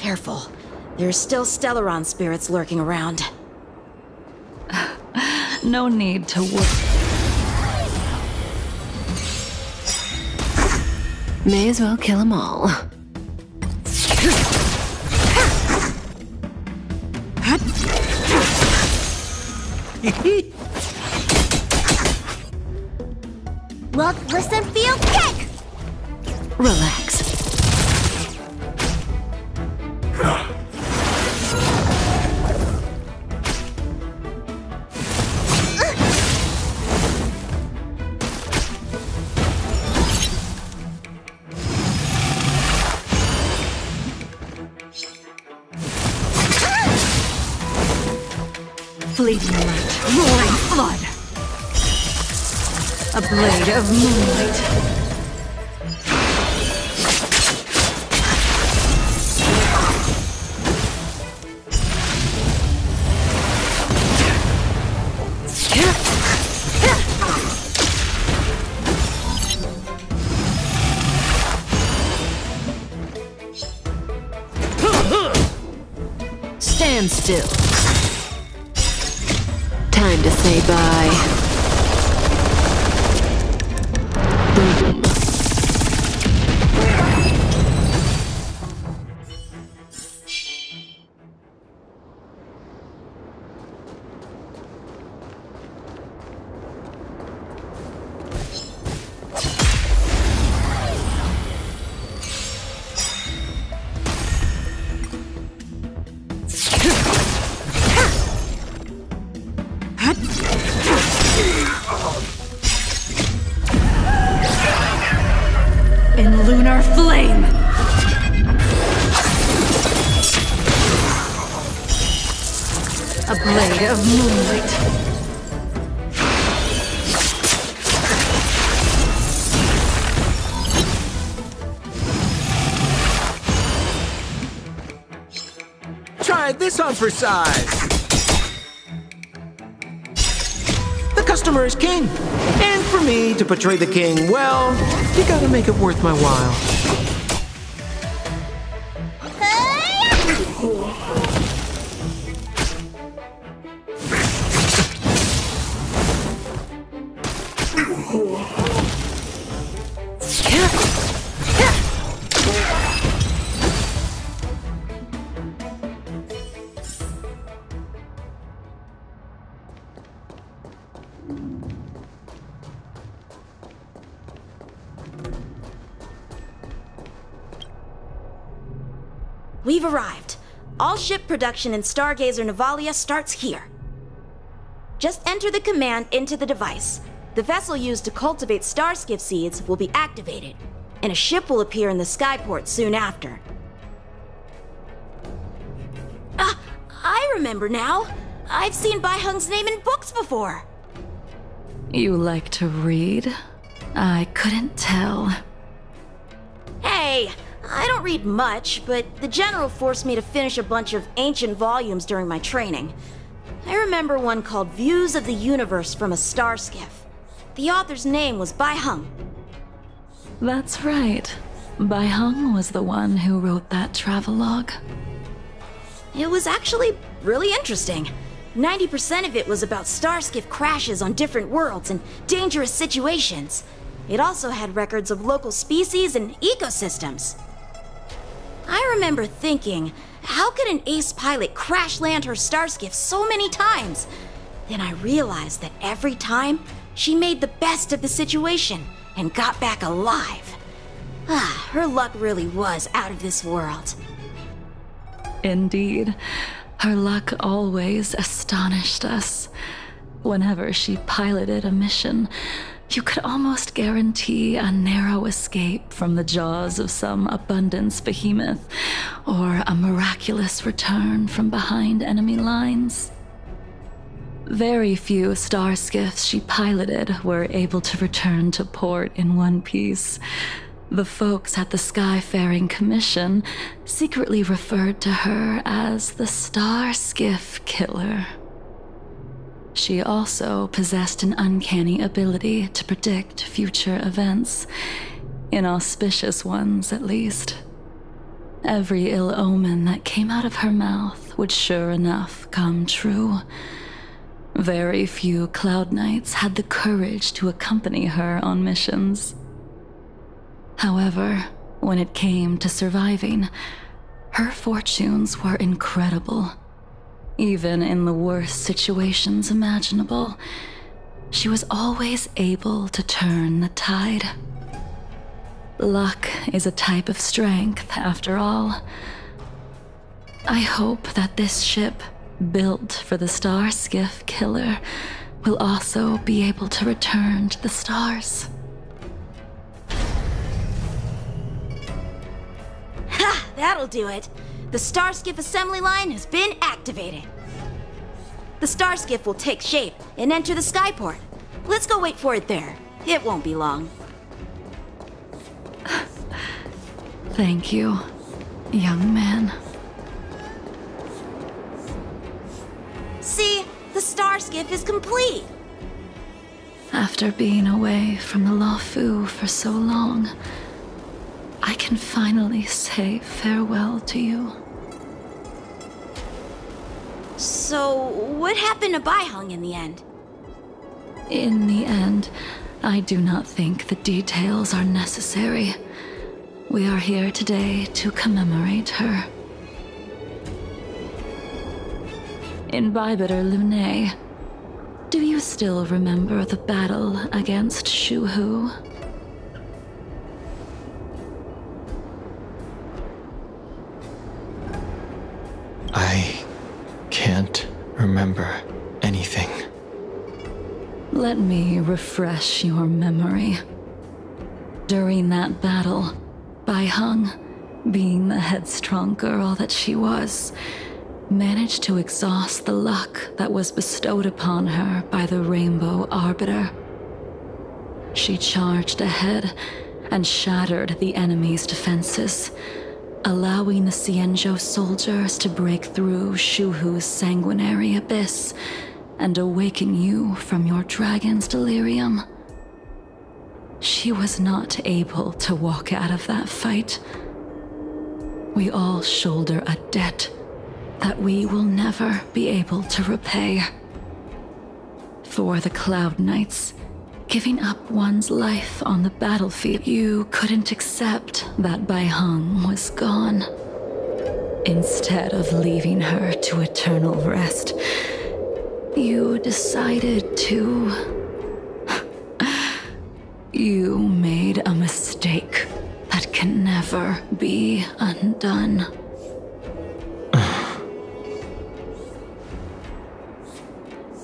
Careful. There are still Stellaron spirits lurking around. No need to worry. May as well kill them all. Look, listen, feel, kick! Relax. Fleeting light, roaring flood. A blade of moonlight. Stand still. Time to say bye. Boom. In lunar flame! A blade of moonlight. Try this on for size. The customer is king. And for me to portray the king, well, you gotta make it worth my while. We've arrived. All ship production in Stargazer Navalia starts here. Just enter the command into the device. The vessel used to cultivate starskiff seeds will be activated, and a ship will appear in the skyport soon after. I remember now. I've seen Bai Hung's name in books before. You like to read? I couldn't tell. Hey, I don't read much, but the General forced me to finish a bunch of ancient volumes during my training. I remember one called Views of the Universe from a Starskiff. The author's name was Bai Hung. That's right. Bai Hung was the one who wrote that travelogue. It was actually really interesting. 90% of it was about starskiff crashes on different worlds and dangerous situations. It also had records of local species and ecosystems. I remember thinking, how could an ace pilot crash land her starskiff so many times? Then I realized that every time, she made the best of the situation and got back alive. Her luck really was out of this world. Indeed. Her luck always astonished us. Whenever she piloted a mission, you could almost guarantee a narrow escape from the jaws of some abundance behemoth, or a miraculous return from behind enemy lines. Very few starskiffs she piloted were able to return to port in one piece. The folks at the Skyfaring Commission secretly referred to her as the Starskiff Killer. She also possessed an uncanny ability to predict future events, inauspicious ones at least. Every ill omen that came out of her mouth would sure enough come true. Very few Cloud Knights had the courage to accompany her on missions. However, when it came to surviving, her fortunes were incredible. Even in the worst situations imaginable, she was always able to turn the tide. Luck is a type of strength, after all. I hope that this ship, built for the Star Skiff Killer, will also be able to return to the stars. Ha! That'll do it. The Starskiff assembly line has been activated. The Starskiff will take shape and enter the skyport. Let's go wait for it there. It won't be long. Thank you, young man. See? The Starskiff is complete! After being away from the Luofu for so long, I can finally say farewell to you. So, what happened to Baiheng in the end? In the end, I do not think the details are necessary. We are here today to commemorate her. In Bybiter Lune, do you still remember the battle against Shuhu? I can't remember anything. Let me refresh your memory. During that battle, Baiheng, being the headstrong girl that she was, managed to exhaust the luck that was bestowed upon her by the Rainbow Arbiter. She charged ahead and shattered the enemy's defenses, allowing the Xianzhou soldiers to break through Shuhu's sanguinary abyss and awaken you from your dragon's delirium. She was not able to walk out of that fight. We all shoulder a debt that we will never be able to repay. For the Cloud Knights, giving up one's life on the battlefield, you couldn't accept that Baiheng was gone. Instead of leaving her to eternal rest, you decided to... You made a mistake that can never be undone.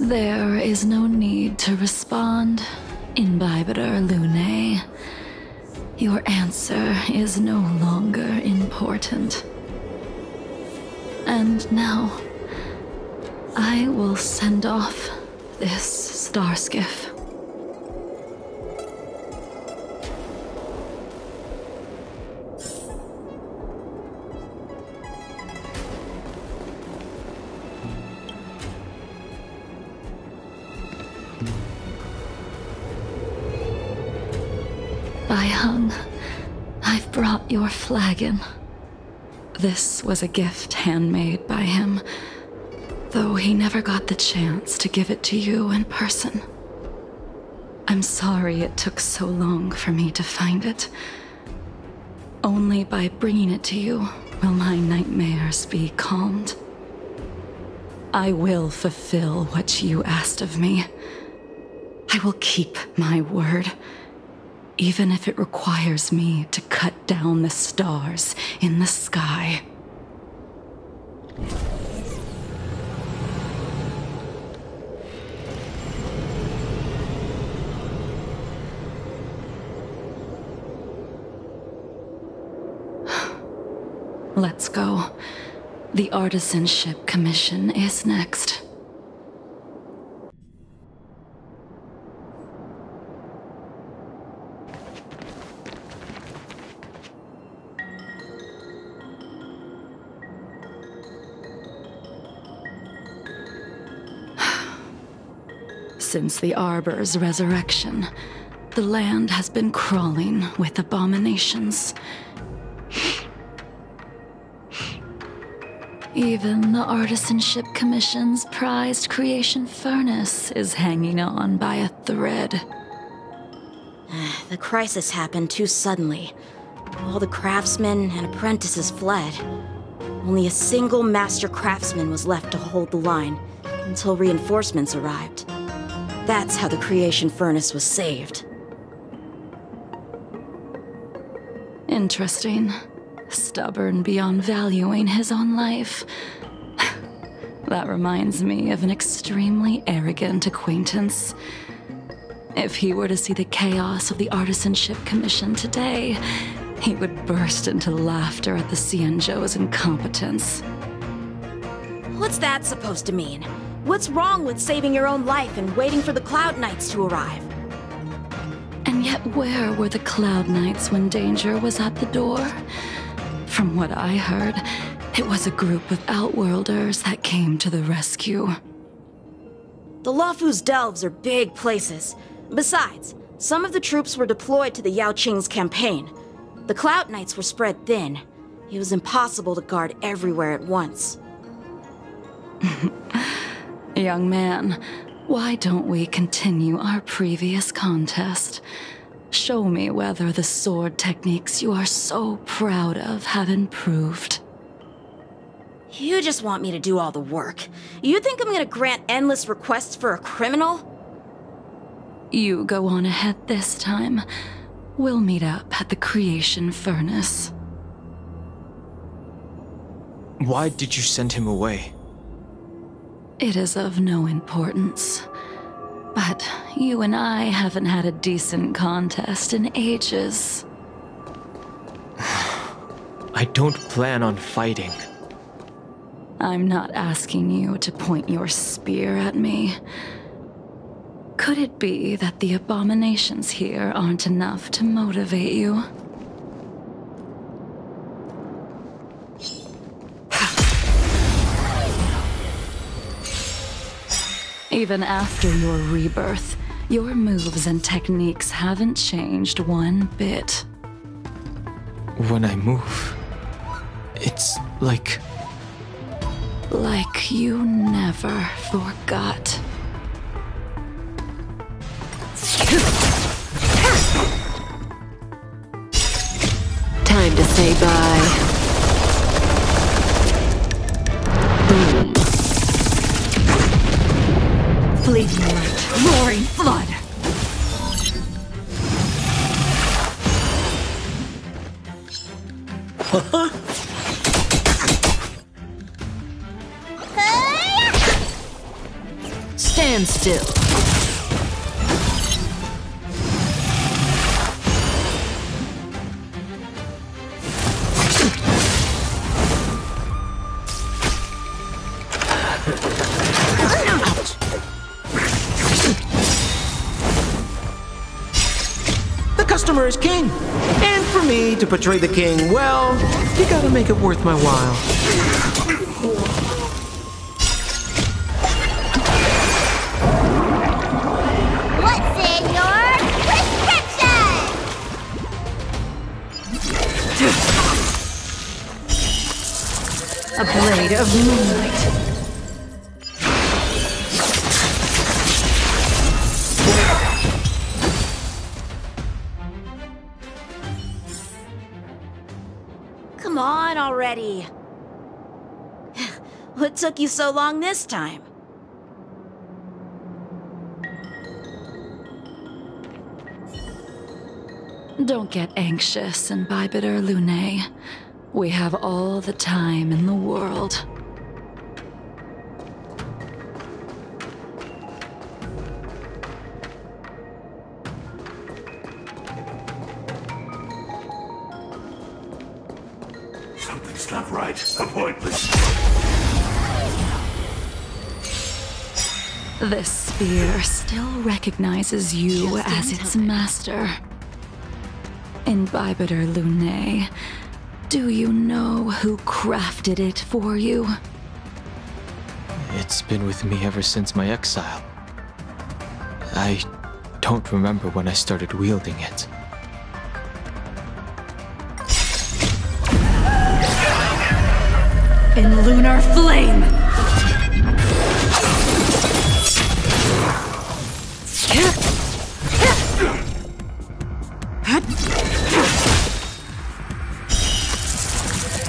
There is no need to respond, Imbibitor Lune. Your answer is no longer important. And now, I will send off this Starskiff. Baiheng, I've brought your flagon. This was a gift handmade by him, though he never got the chance to give it to you in person. I'm sorry it took so long for me to find it. Only by bringing it to you will my nightmares be calmed. I will fulfill what you asked of me. I will keep my word, even if it requires me to cut down the stars in the sky. Let's go. The artisanship commission is next. Since the Arbor's resurrection, the land has been crawling with abominations. Even the Artisanship Commission's prized creation furnace is hanging on by a thread. The crisis happened too suddenly. All the craftsmen and apprentices fled. Only a single master craftsman was left to hold the line until reinforcements arrived. That's how the creation furnace was saved. Interesting. Stubborn beyond valuing his own life. That reminds me of an extremely arrogant acquaintance. If he were to see the chaos of the Artisanship Commission today, he would burst into laughter at the Xianzhou's incompetence. What's that supposed to mean? What's wrong with saving your own life and waiting for the Cloud Knights to arrive? And yet where were the Cloud Knights when danger was at the door? From what I heard, it was a group of Outworlders that came to the rescue. The Luofu's delves are big places. Besides, some of the troops were deployed to the Yaoqing's campaign. The Cloud Knights were spread thin. It was impossible to guard everywhere at once. Young man, why don't we continue our previous contest? Show me whether the sword techniques you are so proud of have improved. You just want me to do all the work. You think I'm gonna grant endless requests for a criminal? You go on ahead this time. We'll meet up at the creation furnace. Why did you send him away? It is of no importance. But you and I haven't had a decent contest in ages. I don't plan on fighting. I'm not asking you to point your spear at me. Could it be that the abominations here aren't enough to motivate you? Even after your rebirth, your moves and techniques haven't changed one bit. When I move, it's like you never forgot. Time to say bye. Boom. Fleeting light, roaring flood. Stand still. The customer is king. And for me to portray the king, well, you gotta make it worth my while. What's in your prescription? A blade of moonlight. Come on already. What took you so long this time? Don't get anxious, Imbibitor Lunae. We have all the time in the world. Something's not right. A pointless. This spear still recognizes you as its master. Imbibitor Lunae, do you know who crafted it for you? it's been with me ever since my exile. I don't remember when I started wielding it. In lunar flame!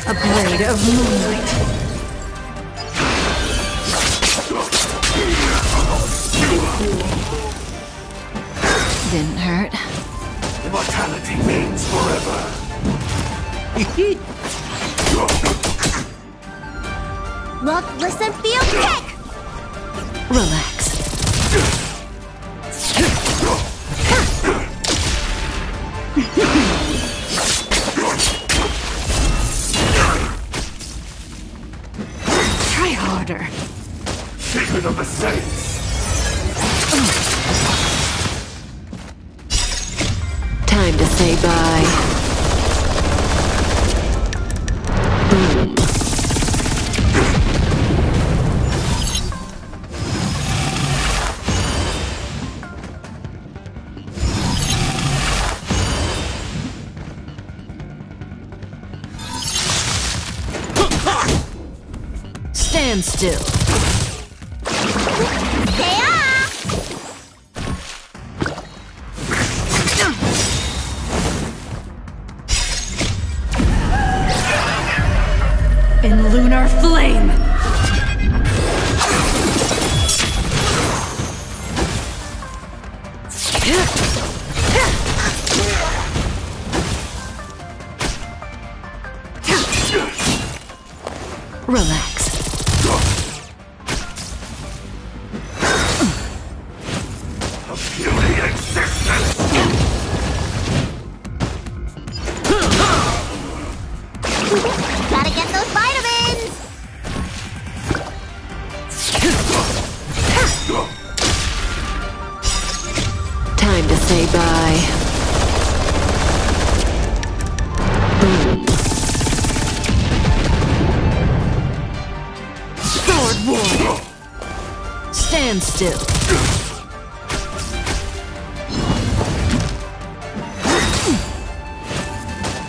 A blade of moonlight. Didn't hurt. Immortality means forever. Look, listen, feel, kick! Relax. Try harder. Secret of the Saints. Time to say bye. Boom. Stand still. Stay off! In lunar flame! Relax. A puny existence. Gotta get those vitamins! Time to say bye. Boom. Sword War. Stand still.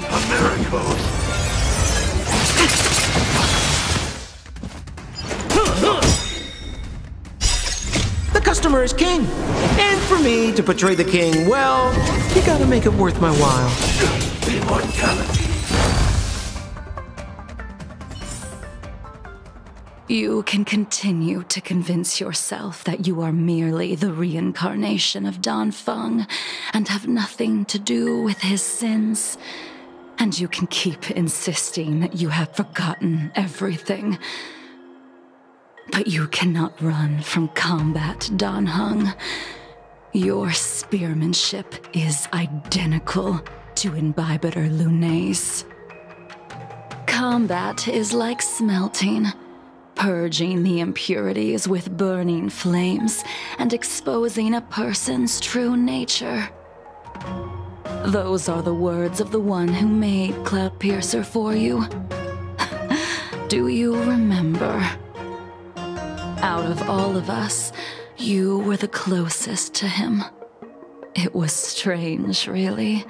A miracle. The customer is king. And for me to portray the king, well, you gotta make it worth my while. Immortality. You can continue to convince yourself that you are merely the reincarnation of Dan Feng and have nothing to do with his sins. And you can keep insisting that you have forgotten everything. But you cannot run from combat, Dan Heng. Your spearmanship is identical to Imbibiter Lunay's. Combat is like smelting, purging the impurities with burning flames and exposing a person's true nature. Those are the words of the one who made Cloudpiercer for you. Do you remember? Out of all of us, you were the closest to him. It was strange, really,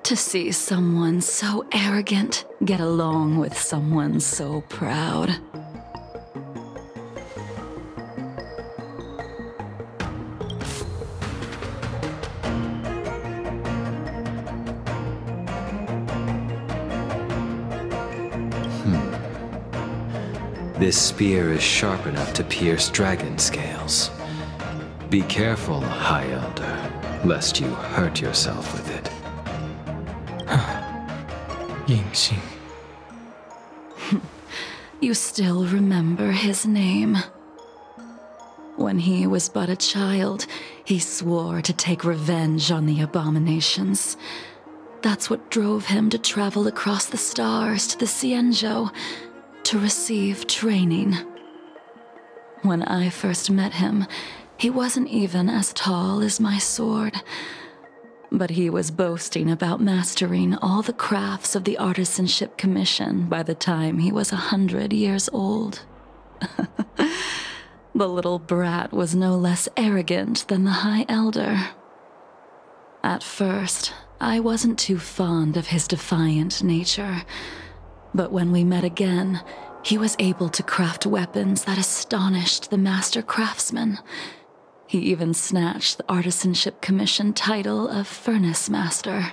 to see someone so arrogant get along with someone so proud. This spear is sharp enough to pierce dragon scales. Be careful, High Elder, lest you hurt yourself with it. Yingxing. You still remember his name. When he was but a child, he swore to take revenge on the abominations. That's what drove him to travel across the stars to the Xianzhou to receive training. When I first met him, he wasn't even as tall as my sword, but he was boasting about mastering all the crafts of the Artisanship Commission by the time he was 100 years old. The little brat was no less arrogant than the High Elder. At first, I wasn't too fond of his defiant nature, but when we met again, he was able to craft weapons that astonished the master craftsman. He even snatched the Artisanship Commission title of Furnace Master.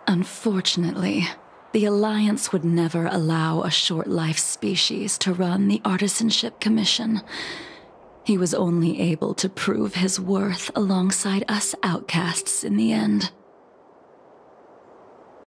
Unfortunately, the Alliance would never allow a short-life species to run the Artisanship Commission. He was only able to prove his worth alongside us outcasts in the end.